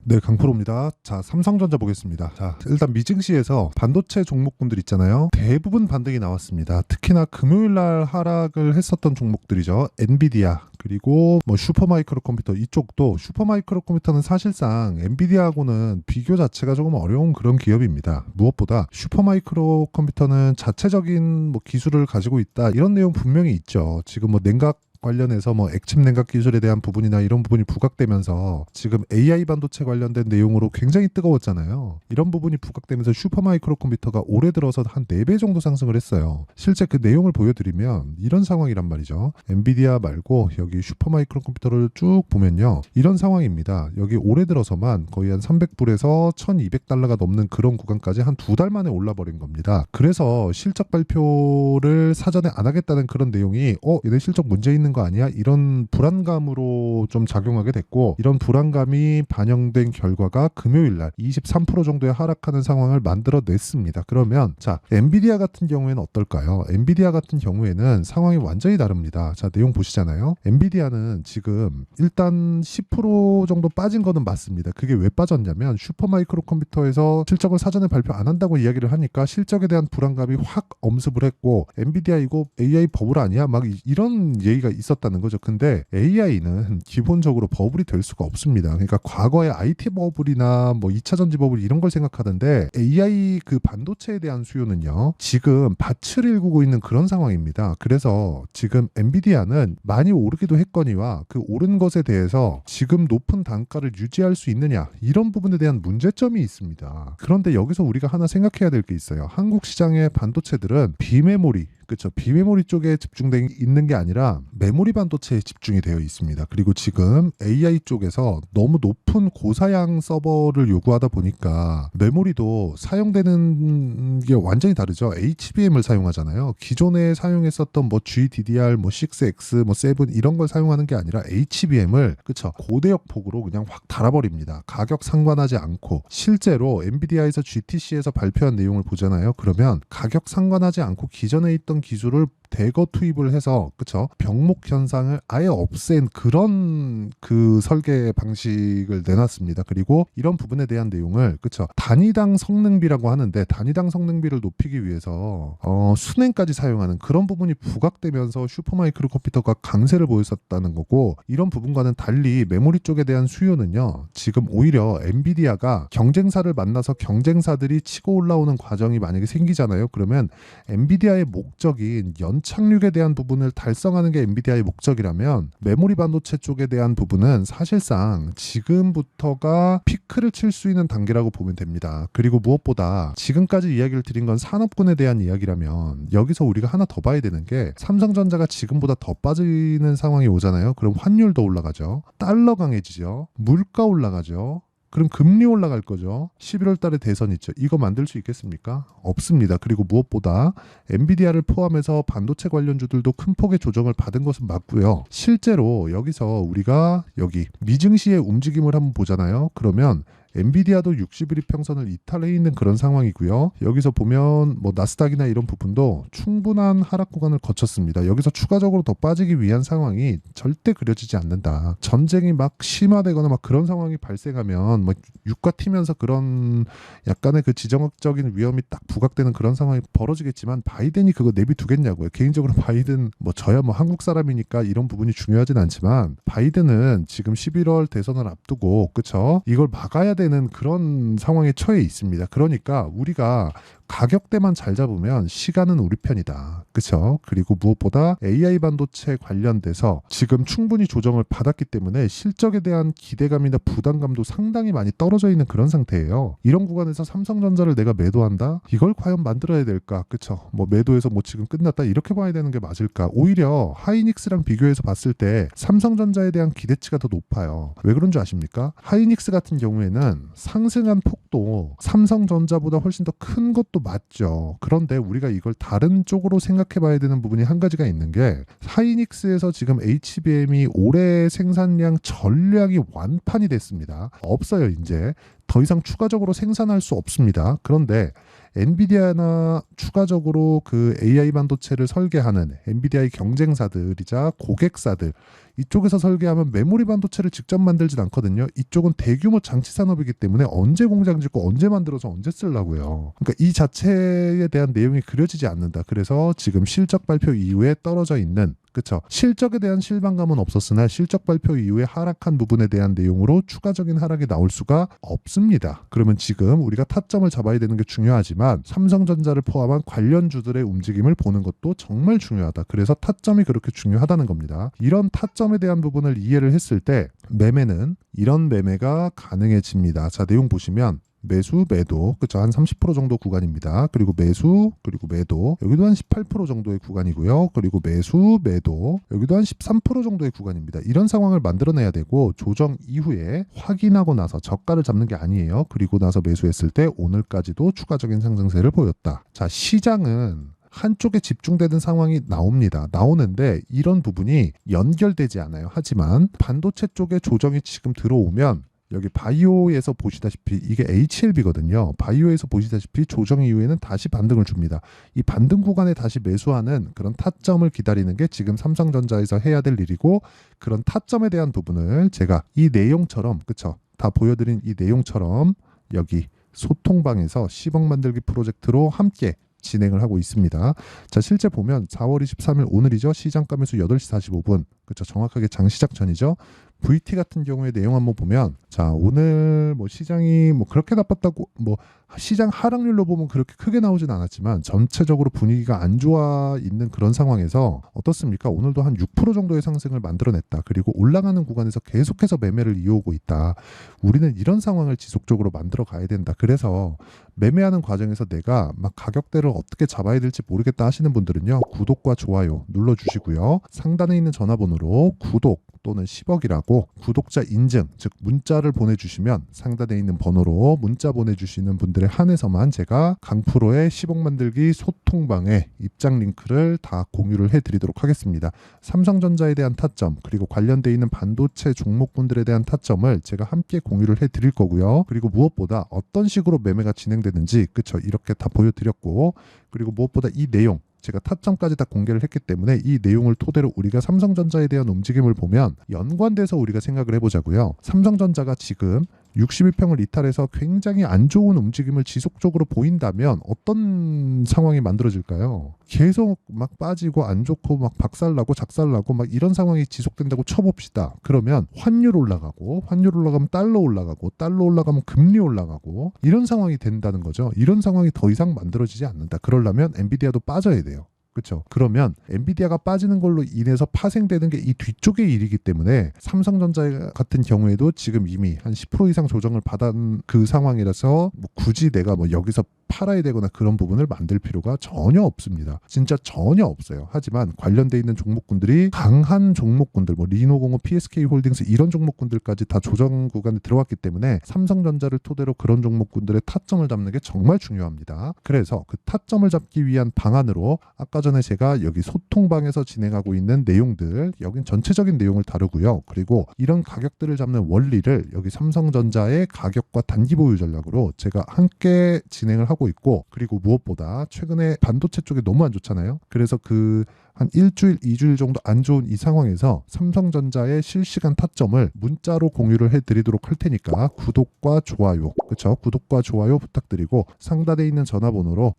네, 강프로입니다. 자, 삼성전자 보겠습니다. 자, 일단 미증시에서 반도체 종목군들 있잖아요. 대부분 반등이 나왔습니다. 특히나 금요일 날 하락을 했었던 종목들이죠. 엔비디아, 그리고 뭐 슈퍼마이크로 컴퓨터, 이쪽도 슈퍼마이크로 컴퓨터는 사실상 엔비디아하고는 비교 자체가 조금 어려운 그런 기업입니다. 무엇보다 슈퍼마이크로 컴퓨터는 자체적인 뭐 기술을 가지고 있다, 이런 내용 분명히 있죠. 지금 뭐 냉각 관련해서 뭐 액침 냉각 기술에 대한 부분이나 이런 부분이 부각되면서 지금 AI 반도체 관련된 내용으로 굉장히 뜨거웠잖아요. 이런 부분이 부각되면서 슈퍼마이크로 컴퓨터가 올해 들어서 한 4배 정도 상승을 했어요. 실제 그 내용을 보여드리면 이런 상황이란 말이죠. 엔비디아 말고 여기 슈퍼마이크로 컴퓨터를 쭉 보면요, 이런 상황입니다. 여기 올해 들어서만 거의 한 300불에서 1200달러가 넘는 그런 구간까지 한 2달 만에 올라버린 겁니다. 그래서 실적 발표를 사전에 안 하겠다는 그런 내용이 얘네 실적 문제 있는 거 아니야? 이런 불안감으로 좀 작용하게 됐고, 이런 불안감이 반영된 결과가 금요일날 23% 정도의 하락하는 상황을 만들어냈습니다. 그러면 자, 엔비디아 같은 경우에는 어떨까요? 엔비디아 같은 경우에는 상황이 완전히 다릅니다. 자, 내용 보시잖아요. 엔비디아는 지금 일단 10% 정도 빠진 거는 맞습니다. 그게 왜 빠졌냐면 슈퍼마이크로 컴퓨터에서 실적을 사전에 발표 안 한다고 이야기를 하니까 실적에 대한 불안감이 확 엄습을 했고, 엔비디아 이거 AI 버블 아니야? 막 이런 얘기가 있었다는 거죠. 근데 AI는 기본적으로 버블이 될 수가 없습니다. 그러니까 과거에 IT 버블이나 뭐 2차 전지 버블 이런 걸 생각하던데, AI 그 반도체에 대한 수요는요, 지금 밭을 일구고 있는 그런 상황입니다. 그래서 지금 엔비디아는 많이 오르기도 했거니와 그 오른 것에 대해서 지금 높은 단가를 유지할 수 있느냐, 이런 부분에 대한 문제점이 있습니다. 그런데 여기서 우리가 하나 생각해야 될 게 있어요. 한국 시장의 반도체들은 비메모리, 그렇죠, 비메모리 쪽에 집중되어 있는 게 아니라 메모리 반도체에 집중이 되어 있습니다. 그리고 지금 AI 쪽에서 너무 높은 고사양 서버를 요구하다 보니까 메모리도 사용되는 게 완전히 다르죠. HBM을 사용하잖아요. 기존에 사용했었던 뭐 GDDR, 뭐 6X, 뭐 7 이런 걸 사용하는 게 아니라 HBM을, 그렇죠, 고대역 폭으로 그냥 확 달아버립니다. 가격 상관하지 않고. 실제로 엔비디아에서 GTC에서 발표한 내용을 보잖아요. 그러면 가격 상관하지 않고 기존에 있던 기술을 대거 투입을 해서, 그쵸, 병목 현상을 아예 없앤 그런 그 설계 방식을 내놨습니다. 그리고 이런 부분에 대한 내용을, 그쵸, 단위당 성능비라고 하는데, 단위당 성능비를 높이기 위해서 순행까지 사용하는 그런 부분이 부각되면서 슈퍼마이크로 컴퓨터가 강세를 보였었다는 거고, 이런 부분과는 달리 메모리 쪽에 대한 수요는요, 지금 오히려 엔비디아가 경쟁사를 만나서 경쟁사들이 치고 올라오는 과정이 만약에 생기잖아요. 그러면 엔비디아의 목적인 연착륙에 대한 부분을 달성하는 게 엔비디아의 목적이라면, 메모리 반도체 쪽에 대한 부분은 사실상 지금부터가 피크를 칠 수 있는 단계라고 보면 됩니다. 그리고 무엇보다 지금까지 이야기를 드린 건 산업군에 대한 이야기라면, 여기서 우리가 하나 더 봐야 되는 게, 삼성전자가 지금보다 더 빠지는 상황이 오잖아요. 그럼 환율도 올라가죠. 달러 강해지죠. 물가 올라가죠. 그럼 금리 올라갈 거죠. 11월 달에 대선 있죠. 이거 만들 수 있겠습니까? 없습니다. 그리고 무엇보다 엔비디아를 포함해서 반도체 관련주들도 큰 폭의 조정을 받은 것은 맞고요. 실제로 여기서 우리가 여기 미증시의 움직임을 한번 보잖아요. 그러면 엔비디아도 60일 이평선을 이탈해 있는 그런 상황이고요. 여기서 보면 뭐 나스닥이나 이런 부분도 충분한 하락 구간을 거쳤습니다. 여기서 추가적으로 더 빠지기 위한 상황이 절대 그려지지 않는다. 전쟁이 막 심화되거나 막 그런 상황이 발생하면 뭐 유가 튀면서 그런 약간의 그 지정학적인 위험이 딱 부각되는 그런 상황이 벌어지겠지만, 바이든이 그거 내비두겠냐고요. 개인적으로 바이든, 뭐 저야 뭐 한국 사람이니까 이런 부분이 중요하진 않지만, 바이든은 지금 11월 대선을 앞두고, 그쵸, 이걸 막아야 되는 그런 상황에 처해 있습니다. 그러니까 우리가 가격대만 잘 잡으면 시간은 우리 편이다. 그렇죠? 그리고 무엇보다 AI 반도체 관련돼서 지금 충분히 조정을 받았기 때문에 실적에 대한 기대감이나 부담감도 상당히 많이 떨어져 있는 그런 상태예요. 이런 구간에서 삼성전자를 내가 매도한다? 이걸 과연 만들어야 될까? 그렇죠? 뭐 매도해서 뭐 지금 끝났다 이렇게 봐야 되는 게 맞을까? 오히려 하이닉스랑 비교해서 봤을 때 삼성전자에 대한 기대치가 더 높아요. 왜 그런 줄 아십니까? 하이닉스 같은 경우에는 상승한 폭도 삼성전자보다 훨씬 더 큰 것도 맞죠. 그런데 우리가 이걸 다른 쪽으로 생각해 봐야 되는 부분이 한 가지가 있는 게, 하이닉스에서 지금 HBM이 올해 생산량 전량이 완판이 됐습니다. 없어요. 이제 더 이상 추가적으로 생산할 수 없습니다. 그런데 엔비디아나 추가적으로 그 AI 반도체를 설계하는 엔비디아의 경쟁사들이자 고객사들 이쪽에서 설계하면 메모리 반도체를 직접 만들진 않거든요. 이쪽은 대규모 장치 산업이기 때문에 언제 공장 짓고 언제 만들어서 언제 쓰려고요. 그러니까 이 자체에 대한 내용이 그려지지 않는다. 그래서 지금 실적 발표 이후에 떨어져 있는 그쵸. 실적에 대한 실망감은 없었으나 실적 발표 이후에 하락한 부분에 대한 내용으로 추가적인 하락이 나올 수가 없습니다. 그러면 지금 우리가 타점을 잡아야 되는 게 중요하지만 삼성전자를 포함한 관련주들의 움직임을 보는 것도 정말 중요하다. 그래서 타점이 그렇게 중요하다는 겁니다. 이런 타점에 대한 부분을 이해를 했을 때 매매는 이런 매매가 가능해집니다. 자, 내용 보시면 매수, 매도, 그쵸? 한 30% 정도 구간입니다. 그리고 매수, 그리고 매도, 여기도 한 18% 정도의 구간이고요. 그리고 매수, 매도, 여기도 한 13% 정도의 구간입니다. 이런 상황을 만들어내야 되고 조정 이후에 확인하고 나서 저가를 잡는 게 아니에요. 그리고 나서 매수했을 때 오늘까지도 추가적인 상승세를 보였다. 자, 시장은 한쪽에 집중되는 상황이 나오는데 이런 부분이 연결되지 않아요. 하지만 반도체 쪽에 조정이 지금 들어오면 여기 바이오에서 보시다시피 이게 HLB거든요. 바이오에서 보시다시피 조정 이후에는 다시 반등을 줍니다. 이 반등 구간에 다시 매수하는 그런 타점을 기다리는 게 지금 삼성전자에서 해야 될 일이고 그런 타점에 대한 부분을 제가 이 내용처럼 그쵸? 다 보여드린 이 내용처럼 여기 소통방에서 10억 만들기 프로젝트로 함께 진행을 하고 있습니다. 자, 실제 보면 4월 23일 오늘이죠. 시장가 매수 8시 45분. 그렇죠. 정확하게 장시작 전이죠. VT 같은 경우에 내용 한번 보면 자, 오늘 뭐 시장이 뭐 그렇게 나빴다고 뭐 시장 하락률로 보면 그렇게 크게 나오진 않았지만 전체적으로 분위기가 안 좋아 있는 그런 상황에서 어떻습니까? 오늘도 한 6% 정도의 상승을 만들어냈다. 그리고 올라가는 구간에서 계속해서 매매를 이어오고 있다. 우리는 이런 상황을 지속적으로 만들어 가야 된다. 그래서 매매하는 과정에서 내가 막 가격대를 어떻게 잡아야 될지 모르겠다 하시는 분들은요. 구독과 좋아요 눌러주시고요. 상단에 있는 전화번호로 구독 또는 10억이라고 구독자 인증, 즉 문자를 보내주시면 상단에 있는 번호로 문자 보내주시는 분들에 한해서만 제가 강프로의 10억 만들기 소통방에 입장 링크를 다 공유를 해드리도록 하겠습니다. 삼성전자에 대한 타점 그리고 관련돼 있는 반도체 종목군들에 대한 타점을 제가 함께 공유를 해드릴 거고요. 그리고 무엇보다 어떤 식으로 매매가 진행되는지 그쵸 이렇게 다 보여드렸고 그리고 무엇보다 이 내용 제가 타점까지 다 공개를 했기 때문에 이 내용을 토대로 우리가 삼성전자에 대한 움직임을 보면 연관돼서 우리가 생각을 해보자고요. 삼성전자가 지금 61평을 이탈해서 굉장히 안 좋은 움직임을 지속적으로 보인다면 어떤 상황이 만들어질까요? 계속 막 빠지고 안 좋고 막 박살나고 작살나고 막 이런 상황이 지속된다고 쳐봅시다. 그러면 환율 올라가면 달러 올라가고 달러 올라가면 금리 올라가고 이런 상황이 된다는 거죠. 이런 상황이 더 이상 만들어지지 않는다. 그러려면 엔비디아도 빠져야 돼요. 그렇죠. 그러면 엔비디아가 빠지는 걸로 인해서 파생되는 게 이 뒤쪽의 일이기 때문에 삼성전자 같은 경우에도 지금 이미 한 10% 이상 조정을 받은 그 상황이라서 뭐 굳이 내가 뭐 여기서 팔아야 되거나 그런 부분을 만들 필요가 전혀 없습니다. 진짜 전혀 없어요. 하지만 관련돼 있는 종목군들이 강한 종목군들 뭐 리노공업, PSK홀딩스 이런 종목군들까지 다 조정 구간에 들어왔기 때문에 삼성전자를 토대로 그런 종목군들의 타점을 잡는 게 정말 중요합니다. 그래서 그 타점을 잡기 위한 방안으로 아까 전에 제가 여기 소통방에서 진행하고 있는 내용들 여긴 전체적인 내용을 다루고요. 그리고 이런 가격들을 잡는 원리를 여기 삼성전자의 가격과 단기 보유 전략으로 제가 함께 진행을 하고 있고 그리고 무엇보다 최근에 반도체 쪽이 너무 안 좋잖아요. 그래서 그 한 일주일, 2주일 정도 안 좋은 이 상황에서 삼성전자의 실시간 타점을 문자로 공유를 해드리도록 할 테니까 구독과 좋아요, 그렇죠? 구독과 좋아요 부탁드리고 상단에 있는 전화번호로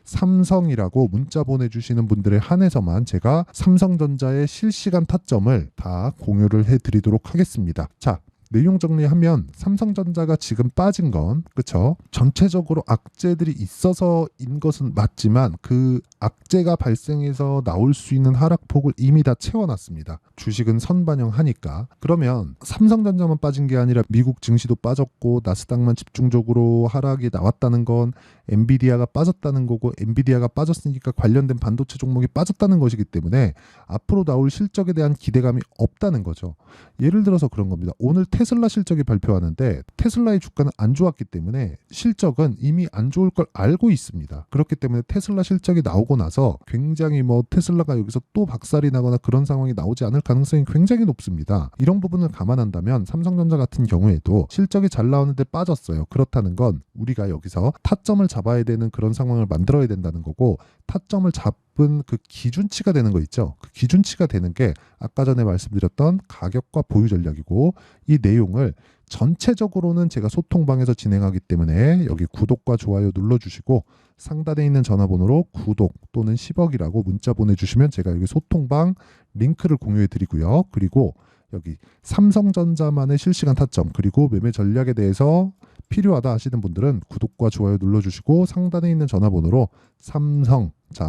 삼성이라고 문자 보내주시는 분들에 한해서만 제가 삼성전자의 실시간 타점을 다 공유를 해드리도록 하겠습니다. 자, 내용 정리하면 삼성전자가 지금 빠진 건 그쵸? 전체적으로 악재들이 있어서인 것은 맞지만 그 악재가 발생해서 나올 수 있는 하락폭을 이미 다 채워놨습니다. 주식은 선반영하니까. 그러면 삼성전자만 빠진 게 아니라 미국 증시도 빠졌고 나스닥만 집중적으로 하락이 나왔다는 건 엔비디아가 빠졌다는 거고 엔비디아가 빠졌으니까 관련된 반도체 종목이 빠졌다는 것이기 때문에 앞으로 나올 실적에 대한 기대감이 없다는 거죠. 예를 들어서 그런 겁니다. 오늘 테슬라 실적이 발표하는데 테슬라의 주가는 안 좋았기 때문에 실적은 이미 안 좋을 걸 알고 있습니다. 그렇기 때문에 테슬라 실적이 나오고 나서 굉장히 테슬라가 여기서 또 박살이 나거나 그런 상황이 나오지 않을 가능성이 굉장히 높습니다. 이런 부분을 감안한다면 삼성전자 같은 경우에도 실적이 잘 나오는데 빠졌어요. 그렇다는 건 우리가 여기서 타점을 잡아야 되는 그런 상황을 만들어야 된다는 거고, 타점을 잡은 그 기준치가 되는 거 있죠. 그 기준치가 되는 게 아까 전에 말씀드렸던 가격과 보유 전략이고, 이 내용을 전체적으로는 제가 소통방에서 진행하기 때문에 여기 구독과 좋아요 눌러주시고 상단에 있는 전화번호로 구독 또는 10억이라고 문자 보내주시면 제가 여기 소통방 링크를 공유해 드리고요. 그리고 여기 삼성전자만의 실시간 타점 그리고 매매 전략에 대해서 필요하다 하시는 분들은 구독과 좋아요 눌러주시고 상단에 있는 전화번호로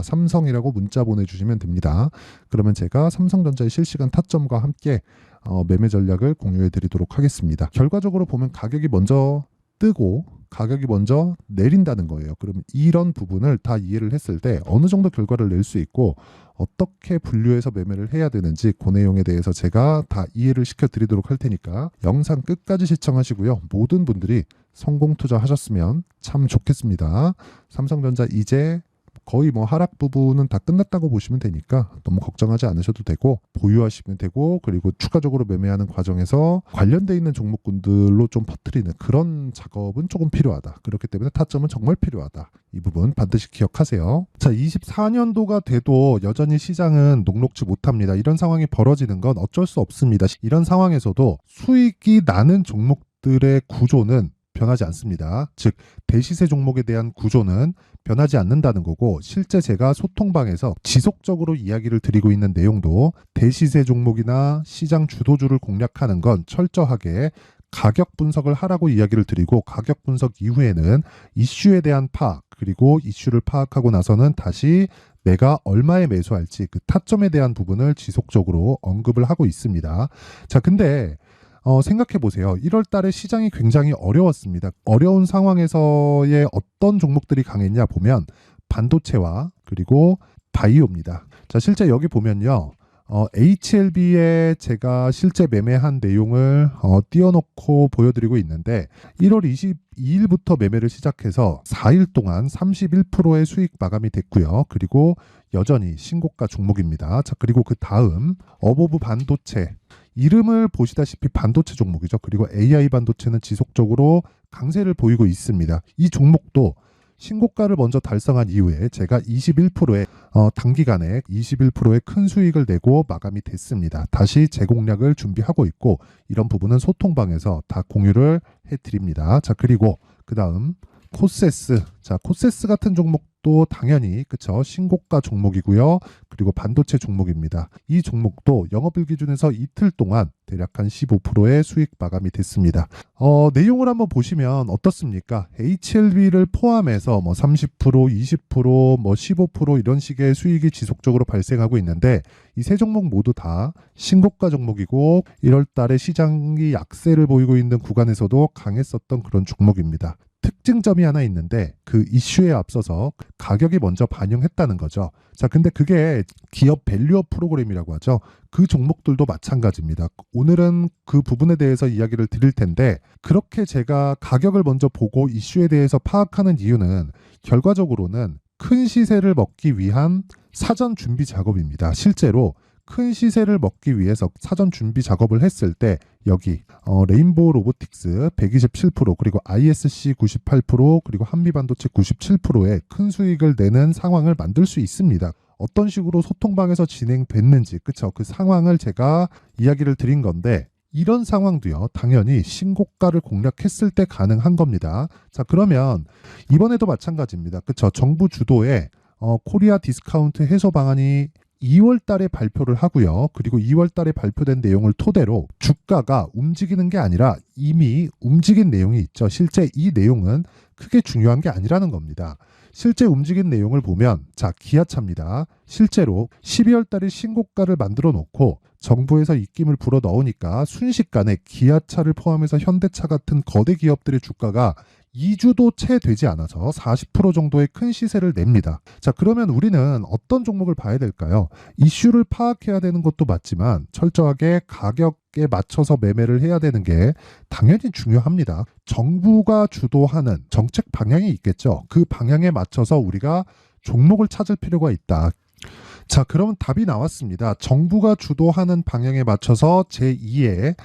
삼성이라고 문자 보내주시면 됩니다. 그러면 제가 삼성전자의 실시간 타점과 함께 매매 전략을 공유해 드리도록 하겠습니다. 결과적으로 보면 가격이 먼저 뜨고 가격이 먼저 내린다는 거예요. 그럼 이런 부분을 다 이해를 했을 때 어느 정도 결과를 낼 수 있고 어떻게 분류해서 매매를 해야 되는지 그 내용에 대해서 제가 다 이해를 시켜드리도록 할 테니까 영상 끝까지 시청하시고요. 모든 분들이 성공 투자하셨으면 참 좋겠습니다. 삼성전자 이제 거의 하락 부분은 다 끝났다고 보시면 되니까 너무 걱정하지 않으셔도 되고 보유하시면 되고, 그리고 추가적으로 매매하는 과정에서 관련돼 있는 종목군들로 좀 퍼뜨리는 그런 작업은 조금 필요하다. 그렇기 때문에 타점은 정말 필요하다. 이 부분 반드시 기억하세요. 자, 24년도가 돼도 여전히 시장은 녹록지 못합니다. 이런 상황이 벌어지는 건 어쩔 수 없습니다. 이런 상황에서도 수익이 나는 종목들의 구조는 변하지 않습니다. 즉 대시세 종목에 대한 구조는 변하지 않는다는 거고, 실제 제가 소통방에서 지속적으로 이야기를 드리고 있는 내용도 대시세 종목이나 시장 주도주를 공략하는 건 철저하게 가격 분석을 하라고 이야기를 드리고, 가격 분석 이후에는 이슈에 대한 파악, 그리고 이슈를 파악하고 나서는 다시 내가 얼마에 매수할지 그 타점에 대한 부분을 지속적으로 언급을 하고 있습니다. 자, 근데 생각해 보세요. 1월 달에 시장이 굉장히 어려웠습니다. 어려운 상황에서의 어떤 종목들이 강했냐 보면 반도체와 그리고 바이오입니다. 자, 실제 여기 보면요. HLB에 제가 실제 매매한 내용을 띄워놓고 보여드리고 있는데 1월 22일부터 매매를 시작해서 4일 동안 31%의 수익 마감이 됐고요. 그리고 여전히 신고가 종목입니다. 자, 그리고 그 다음 어보브 반도체, 이름을 보시다시피 반도체 종목이죠. 그리고 AI 반도체는 지속적으로 강세를 보이고 있습니다. 이 종목도 신고가를 먼저 달성한 이후에 제가 21%의 단기간에 21%의 큰 수익을 내고 마감이 됐습니다. 다시 재공략을 준비하고 있고, 이런 부분은 소통방에서 다 공유를 해드립니다. 자, 그리고 그 다음 코세스. 자, 코세스 같은 종목도 당연히 그쵸, 신고가 종목이고요. 그리고 반도체 종목입니다. 이 종목도 영업일 기준에서 이틀 동안 대략 한 15%의 수익 마감이 됐습니다. 내용을 한번 보시면 어떻습니까? HLB를 포함해서 30%, 20%, 15% 이런 식의 수익이 지속적으로 발생하고 있는데, 이 세 종목 모두 다 신고가 종목이고 1월 달에 시장이 약세를 보이고 있는 구간에서도 강했었던 그런 종목입니다. 특징점이 하나 있는데 그 이슈에 앞서서 가격이 먼저 반영했다는 거죠. 자, 근데 그게 기업 밸류업 프로그램이라고 하죠. 그 종목들도 마찬가지입니다. 오늘은 그 부분에 대해서 이야기를 드릴 텐데, 그렇게 제가 가격을 먼저 보고 이슈에 대해서 파악하는 이유는 결과적으로는 큰 시세를 먹기 위한 사전 준비 작업입니다. 실제로 큰 시세를 먹기 위해서 사전 준비 작업을 했을 때 여기 레인보우 로보틱스 127% 그리고 ISC 98% 그리고 한미반도체 97%의 큰 수익을 내는 상황을 만들 수 있습니다. 어떤 식으로 소통방에서 진행됐는지, 그쵸? 그 상황을 제가 이야기를 드린 건데, 이런 상황도요, 당연히 신고가를 공략했을 때 가능한 겁니다. 자, 그러면 이번에도 마찬가지입니다. 그쵸? 정부 주도의 코리아 디스카운트 해소 방안이 2월 달에 발표를 하고요. 그리고 2월 달에 발표된 내용을 토대로 주가가 움직이는 게 아니라 이미 움직인 내용이 있죠. 실제 이 내용은 크게 중요한 게 아니라는 겁니다. 실제 움직인 내용을 보면, 자, 기아차입니다. 실제로 12월 달에 신고가를 만들어 놓고 정부에서 입김을 불어 넣으니까 순식간에 기아차를 포함해서 현대차 같은 거대 기업들의 주가가 2주도 채 되지 않아서 40% 정도의 큰 시세를 냅니다. 자, 그러면 우리는 어떤 종목을 봐야 될까요? 이슈를 파악해야 되는 것도 맞지만 철저하게 가격에 맞춰서 매매를 해야 되는 게 당연히 중요합니다. 정부가 주도하는 정책 방향이 있겠죠. 그 방향에 맞춰서 우리가 종목을 찾을 필요가 있다. 자, 그러면 답이 나왔습니다. 정부가 주도하는 방향에 맞춰서 제2의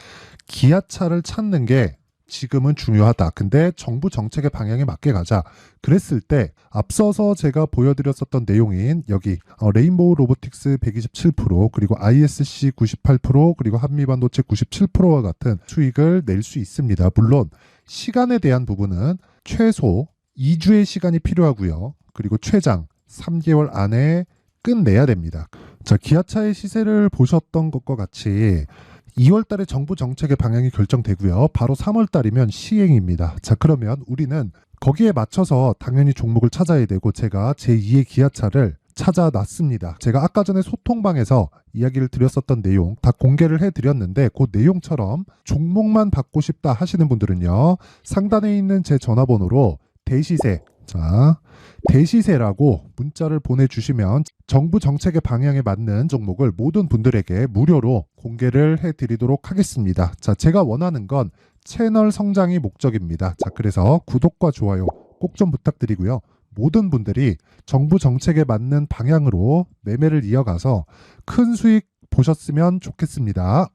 기아차를 찾는 게 지금은 중요하다. 근데 정부 정책의 방향에 맞게 가자. 그랬을 때 앞서서 제가 보여드렸었던 내용인 여기 레인보우 로보틱스 127% 그리고 ISC 98% 그리고 한미반도체 97%와 같은 수익을 낼 수 있습니다. 물론 시간에 대한 부분은 최소 2주의 시간이 필요하고요. 그리고 최장 3개월 안에 끝내야 됩니다. 자, 기아차의 시세를 보셨던 것과 같이 2월 달에 정부 정책의 방향이 결정되고요. 바로 3월 달이면 시행입니다. 자, 그러면 우리는 거기에 맞춰서 당연히 종목을 찾아야 되고 제가 제2의 기아차를 찾아놨습니다. 제가 아까 전에 소통방에서 이야기를 드렸었던 내용 다 공개를 해드렸는데 그 내용처럼 종목만 받고 싶다 하시는 분들은요. 상단에 있는 제 전화번호로 대시세, 자, 대시세라고 문자를 보내주시면 정부 정책의 방향에 맞는 종목을 모든 분들에게 무료로 공개를 해드리도록 하겠습니다. 자, 제가 원하는 건 채널 성장이 목적입니다. 자, 그래서 구독과 좋아요 꼭 좀 부탁드리고요. 모든 분들이 정부 정책에 맞는 방향으로 매매를 이어가서 큰 수익 보셨으면 좋겠습니다.